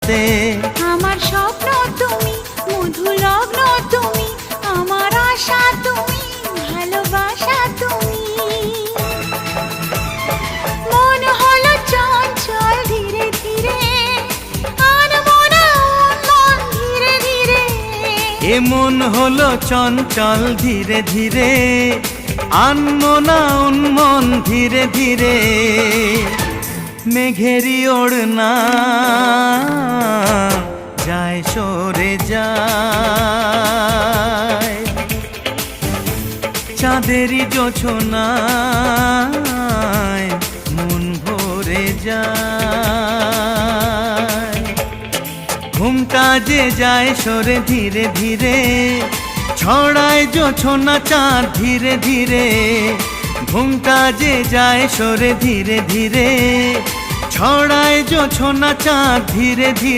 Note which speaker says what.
Speaker 1: রাতে।
Speaker 2: আমার স্বপ্ন তুমি, মধু লগ্ন তুমি, আমার আশা তুমি, ভালোবাসা তুমি। মন হলো চঞ্চল ধীরে ধীরে, আনমনা মন ধীরে ধীরে।
Speaker 1: এ মন হলো চঞ্চল ধীরে ধীরে, আনমনা উন্মন ধীরে ধীরে। মেঘেরি ওড়না যায় সরে যায়, চাঁদেরই জোছনায় মন ভরে যায়। ঘুমটা যে যায় সরে ধীরে ধীরে, ছড়ায় জোছনা চাঁদ ধীরে ধীরে। ঘুমটা যে যায় সরে ধীরে ধীরে, ছড়ায় জোছনা চাঁদ ধীরে ধীরে।